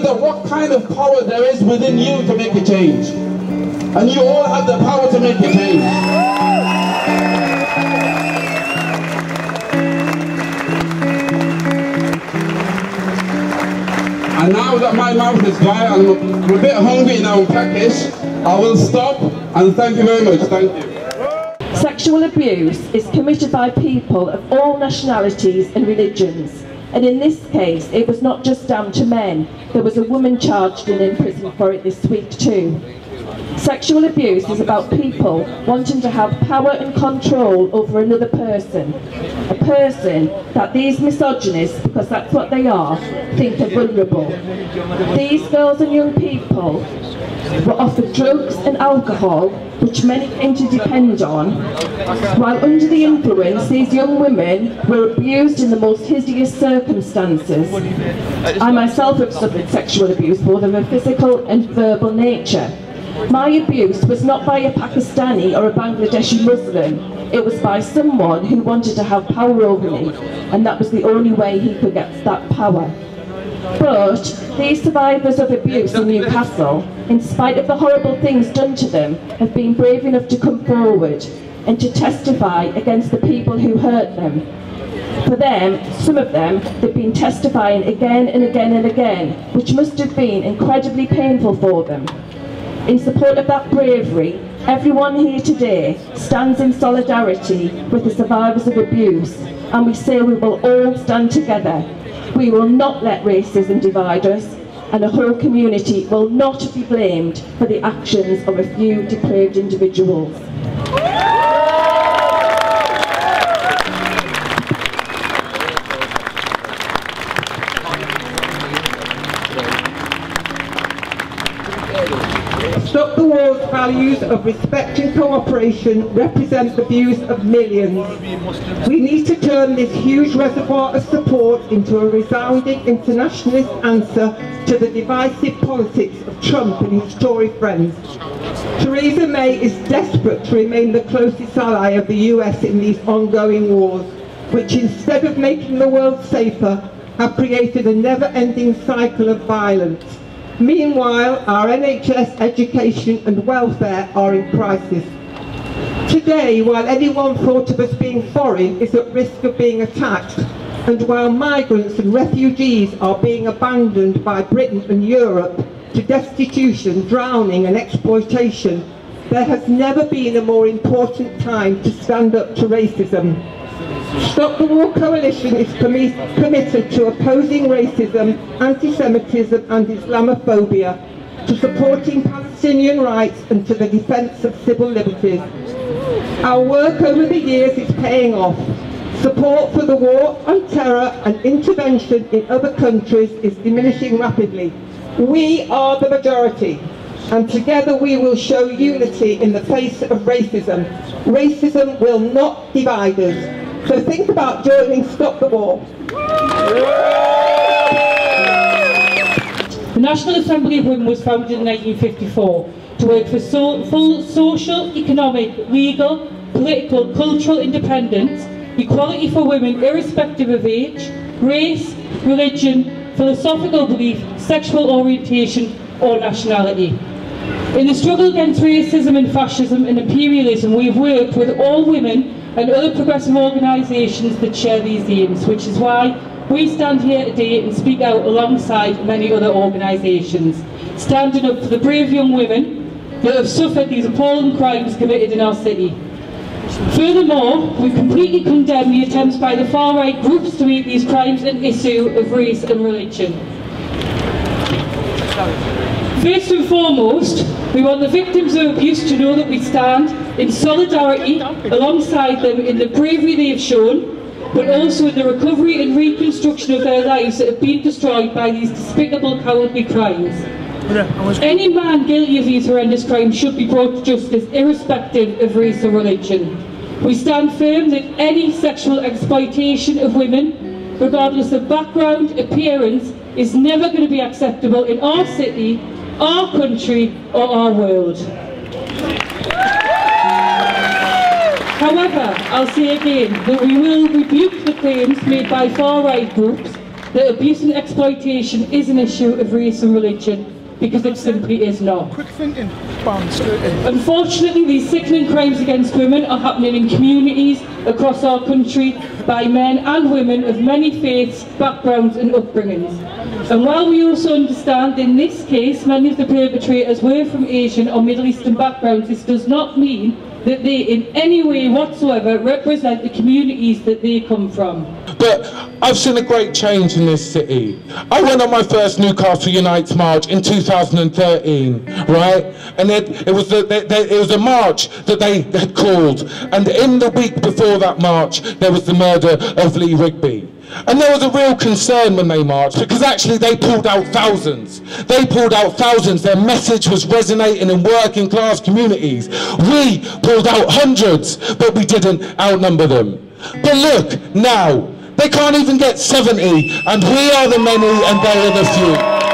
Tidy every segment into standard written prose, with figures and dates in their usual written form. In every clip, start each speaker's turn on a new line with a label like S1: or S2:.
S1: that what kind of power there is within you to make a change. And you all have the power to make a change. And now that my mouth is dry and I'm a bit hungry now in Turkish, I will stop and thank you very much. Thank you.
S2: Sexual abuse is committed by people of all nationalities and religions. And in this case, it was not just down to men. There was a woman charged and in prison for it this week too. Sexual abuse is about people wanting to have power and control over another person. A person that these misogynists, because that's what they are, think are vulnerable. These girls and young people were offered drugs and alcohol, which many came to depend on. While under the influence, these young women were abused in the most hideous circumstances. I myself have suffered sexual abuse, both of a physical and verbal nature. My abuse was not by a Pakistani or a Bangladeshi Muslim. It was by someone who wanted to have power over me, and that was the only way he could get that power. But these survivors of abuse in Newcastle, in spite of the horrible things done to them, have been brave enough to come forward and to testify against the people who hurt them. For them, some of them, they've been testifying again and again and again, which must have been incredibly painful for them. In support of that bravery, everyone here today stands in solidarity with the survivors of abuse, and we say we will all stand together. We will not let racism divide us, and a whole community will not be blamed for the actions of a few depraved individuals.
S3: Stop the War's values of respect and cooperation represent the views of millions. We need to turn this huge reservoir of support into a resounding internationalist answer to the divisive politics of Trump and his Tory friends. Theresa May is desperate to remain the closest ally of the US in these ongoing wars, which instead of making the world safer, have created a never-ending cycle of violence. Meanwhile, our NHS, education and welfare are in crisis. Today, while anyone thought of us being foreign is at risk of being attacked, and while migrants and refugees are being abandoned by Britain and Europe to destitution, drowning and exploitation, there has never been a more important time to stand up to racism. Stop the War Coalition is committed to opposing racism, anti-Semitism and Islamophobia, to supporting Palestinian rights and to the defence of civil liberties. Our work over the years is paying off. Support for the war on terror and intervention in other countries is diminishing rapidly. We are the majority, and together we will show unity in the face of racism. Racism will not divide us. So think about joining Stop the War.
S4: The National Assembly of Women was founded in 1954 to work for full social, economic, legal, political, cultural independence, equality for women irrespective of age, race, religion, philosophical belief, sexual orientation or nationality. In the struggle against racism and fascism and imperialism, we have worked with all women and other progressive organisations that share these aims, which is why we stand here today and speak out alongside many other organisations, standing up for the brave young women that have suffered these appalling crimes committed in our city. Furthermore, we completely condemn the attempts by the far-right groups to make these crimes an issue of race and religion. First and foremost, we want the victims of abuse to know that we stand in solidarity alongside them in the bravery they have shown, but also in the recovery and reconstruction of their lives that have been destroyed by these despicable, cowardly crimes. Any man guilty of these horrendous crimes should be brought to justice, irrespective of race or religion. We stand firm that any sexual exploitation of women, regardless of background, appearance, is never going to be acceptable in our city, our country or our world. However, I'll say again that we will rebuke the claims made by far-right groups that abuse and exploitation is an issue of race and religion, because it simply is not.
S5: Quick thinking, bam, straight in.
S4: Unfortunately, these sickening crimes against women are happening in communities across our country by men and women of many faiths, backgrounds and upbringings. And while we also understand in this case many of the perpetrators were from Asian or Middle Eastern backgrounds, this does not mean that they in any way whatsoever represent the communities that they come from.
S6: But I've seen a great change in this city. I went on my first Newcastle Unites march in 2013, right? And it was a march that they had called. And in the week before that march, there was the murder of Lee Rigby. And there was a real concern when they marched, because actually they pulled out thousands. They pulled out thousands. Their message was resonating in working class communities. We pulled out hundreds, but we didn't outnumber them. But look, now, they can't even get 70, and we are the many and they are the few.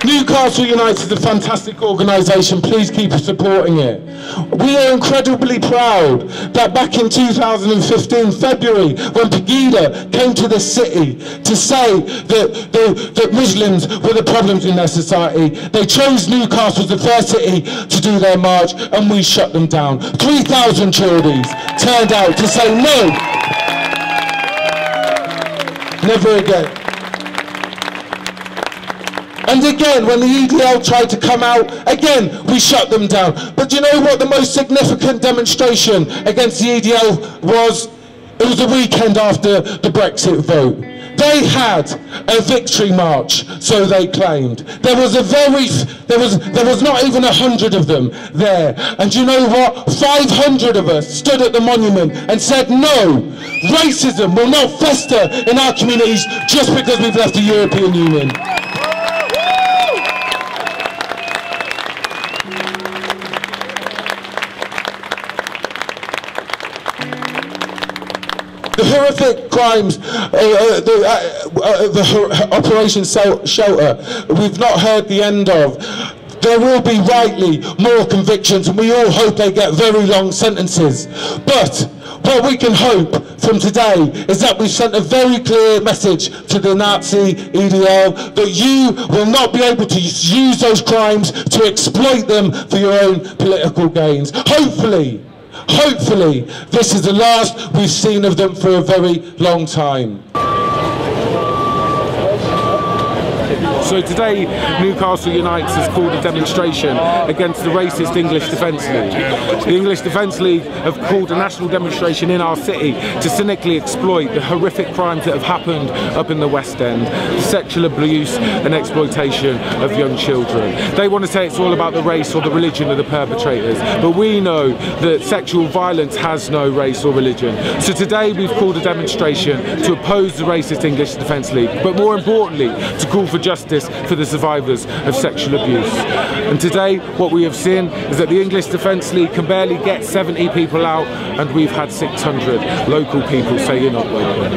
S6: Newcastle Unites is a fantastic organisation. Please keep supporting it. We are incredibly proud that back in 2015, February, when Pegida came to the city to say that Muslims were the problems in their society, they chose Newcastle as the first city to do their march, and we shut them down. 3,000 Geordies turned out to say no. Never again. And again, when the EDL tried to come out, again, we shut them down. But do you know what the most significant demonstration against the EDL was? It was the weekend after the Brexit vote. They had a victory march, so they claimed. There was not even 100 of them there. And do you know what? 500 of us stood at the monument and said, no, racism will not fester in our communities just because we've left the European Union. The horrific crimes, the Operation Shelter, we've not heard the end of. There will be rightly more convictions, and we all hope they get very long sentences. But what we can hope from today is that we've sent a very clear message to the Nazi EDL that you will not be able to use those crimes to exploit them for your own political gains. Hopefully, this is the last we've seen of them for a very long time. So today, Newcastle Unites has called a demonstration against the racist English Defence League. The English Defence League have called a national demonstration in our city to cynically exploit the horrific crimes that have happened up in the West End, the sexual abuse and exploitation of young children. They want to say it's all about the race or the religion of the perpetrators, but we know that sexual violence has no race or religion. So today we've called a demonstration to oppose the racist English Defence League, but more importantly, to call for justice for the survivors of sexual abuse. And today what we have seen is that the English Defence League can barely get 70 people out, and we've had 600 local people say you're not welcome.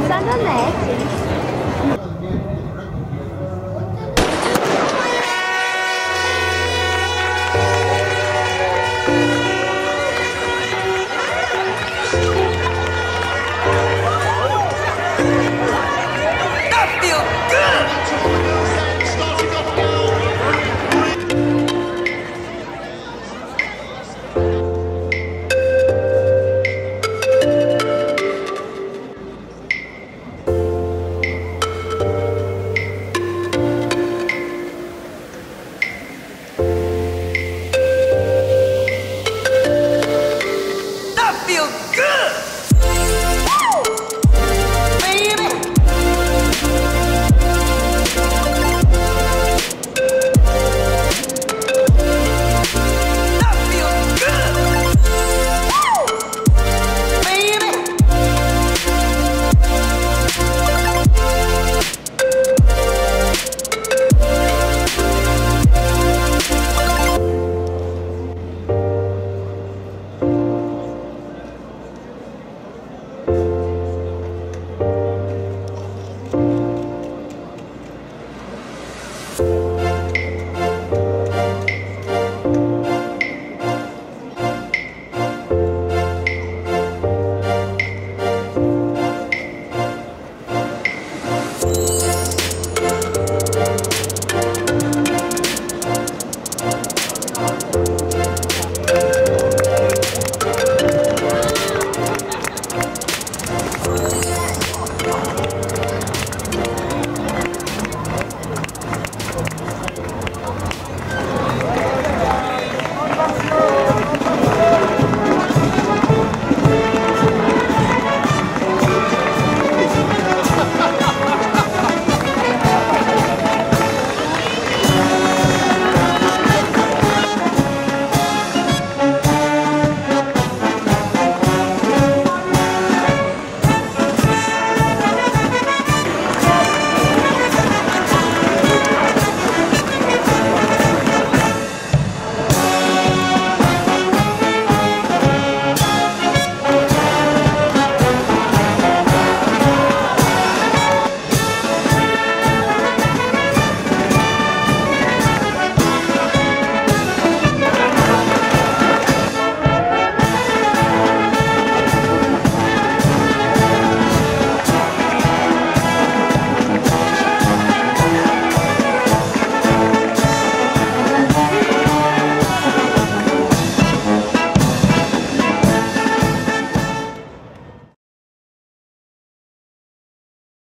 S7: Stand on there.
S8: That feels good!